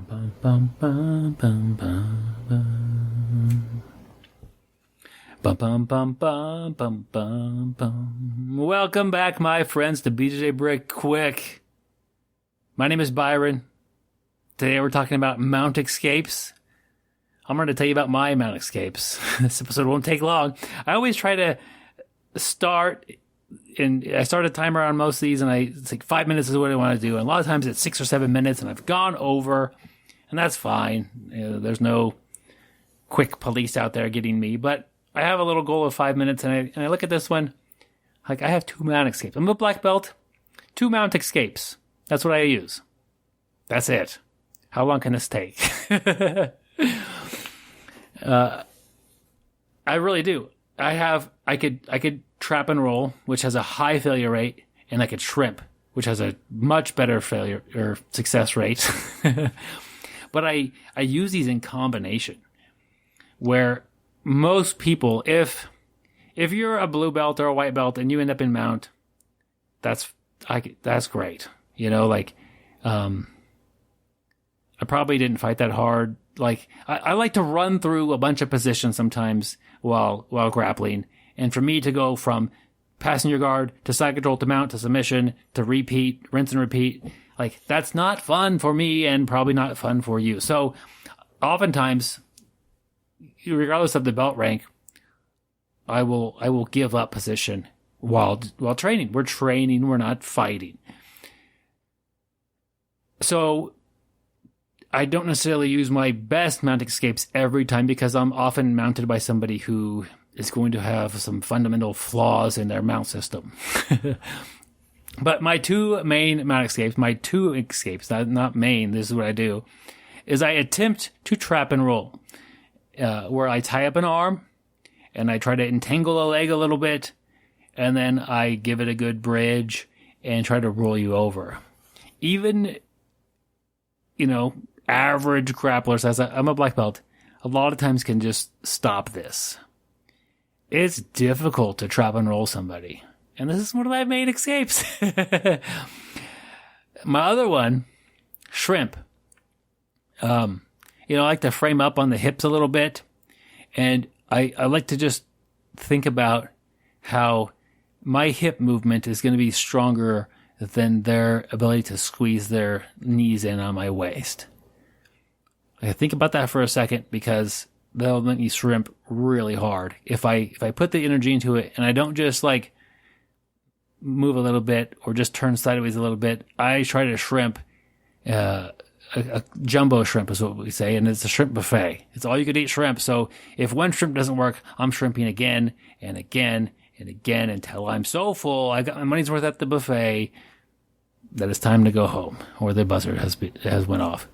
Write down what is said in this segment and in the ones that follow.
Bum, bum, bum, bum, bum, bum. Bum, bum, bum, bum, bum, bum, bum. Welcome back, my friends, to BjjBrick Quick. My name is Byron. Today we're talking about mount escapes. I'm going to tell you about my mount escapes. This episode won't take long. I always try to start, and I start a timer on most of these, and it's like 5 minutes is what I want to do. And a lot of times it's 6 or 7 minutes, and I've gone over, and that's fine. There's no quick police out there getting me, but I have a little goal of 5 minutes, and I look at this one, like I have 2 mount escapes. I'm a black belt, 2 mount escapes. That's what I use. That's it. How long can this take? I really do. I could trap and roll, which has a high failure rate, and I could shrimp, which has a much better failure or success rate. But I use these in combination, where most people, if you're a blue belt or a white belt and you end up in mount, that's great. You know, like, I probably didn't fight that hard. Like, I like to run through a bunch of positions sometimes while grappling. And for me to go from passenger guard to side control to mount to submission to repeat, rinse and repeat, like, that's not fun for me and probably not fun for you. So oftentimes, regardless of the belt rank, I will give up position while training. We're training, we're not fighting. So I don't necessarily use my best mount escapes every time because I'm often mounted by somebody who is going to have some fundamental flaws in their mount system. But my 2 main mount escapes, not main, this is what I do, is I attempt to trap and roll, where I tie up an arm and I try to entangle a leg a little bit, and then I give it a good bridge and try to roll you over. Even, average grapplers, I'm a black belt, a lot of times can just stop this. It's difficult to trap and roll somebody. And this is one of my main escapes. My other one, shrimp. I like to frame up on the hips a little bit. And I like to just think about how my hip movement is going to be stronger than their ability to squeeze their knees in on my waist. I think about that for a second because they'll make me shrimp really hard. If I put the energy into it and I don't just like move a little bit or just turn sideways a little bit, I try to shrimp. A jumbo shrimp is what we say, and it's a shrimp buffet. It's all you could eat shrimp. So if one shrimp doesn't work, I'm shrimping again and again and again until I'm so full, I got my money's worth at the buffet, that it's time to go home, or the buzzer has went off.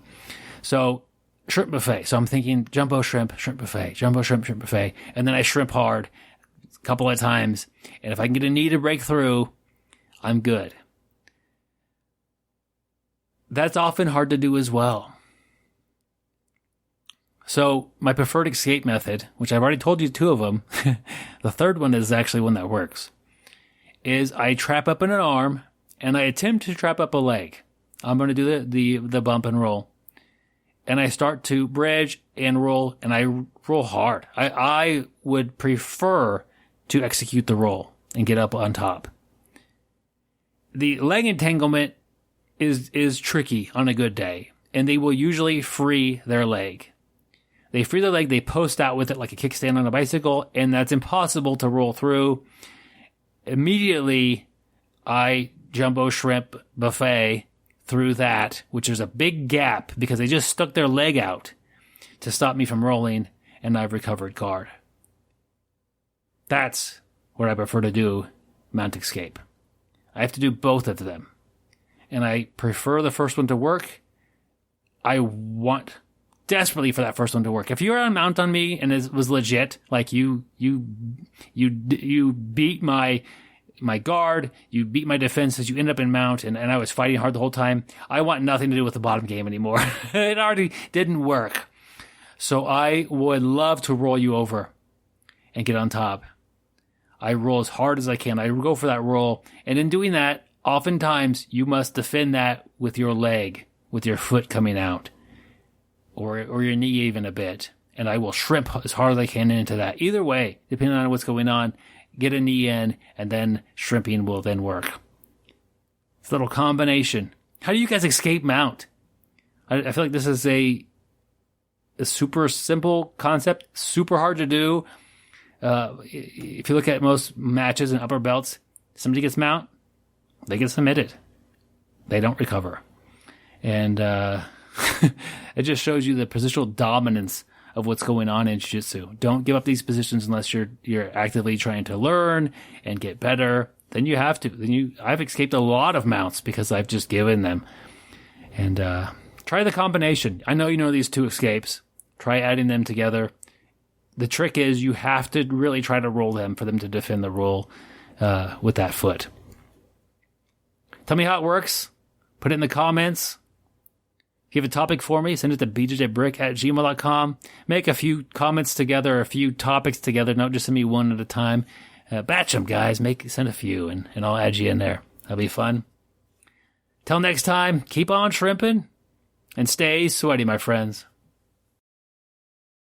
So shrimp buffet. So I'm thinking jumbo shrimp, shrimp buffet, jumbo shrimp, shrimp buffet, and then I shrimp hard a couple of times, and if I can get a knee to break through, I'm good. That's often hard to do as well. So my preferred escape method, which I've already told you 2 of them, the third one is actually one that works, is I trap up in an arm and I attempt to trap up a leg. I'm going to do the bump and roll. And I start to bridge and roll, and I roll hard. I would prefer to execute the roll and get up on top. The leg entanglement is tricky on a good day, and they will usually free their leg. They free their leg, they post out with it like a kickstand on a bicycle, and that's impossible to roll through. Immediately, I jumbo shrimp buffet through that, which is a big gap because they just stuck their leg out to stop me from rolling, and I've recovered guard. That's what I prefer to do, mount escape. I have to do both of them. And I prefer the first one to work. I want desperately for that first one to work. If you're on mount on me and it was legit, like you beat my guard, you beat my defenses, you end up in mount, and I was fighting hard the whole time, I want nothing to do with the bottom game anymore. It already didn't work. So I would love to roll you over and get on top. I roll as hard as I can. I go for that roll. And in doing that, oftentimes you must defend that with your leg, with your foot coming out. or your knee even a bit. And I will shrimp as hard as I can into that. Either way, depending on what's going on, get a knee in, and then shrimping will then work. It's a little combination. How do you guys escape mount? I feel like this is a super simple concept, super hard to do. If you look at most matches and upper belts, somebody gets mount, they get submitted. They don't recover. And it just shows you the positional dominance of what's going on in jiu-jitsu. Don't give up these positions unless you're actively trying to learn and get better. Then you have to. I've escaped a lot of mounts because I've just given them. And try the combination. I know you know these two escapes. Try adding them together. The trick is you have to really try to roll them for them to defend the roll with that foot. Tell me how it works. Put it in the comments. If you have a topic for me, send it to BjjBrick@gmail.com. Make a few comments together, a few topics together. Don't just send me one at a time. Batch them, guys. Send a few, and I'll add you in there. That'll be fun. Till next time, keep on shrimping and stay sweaty, my friends.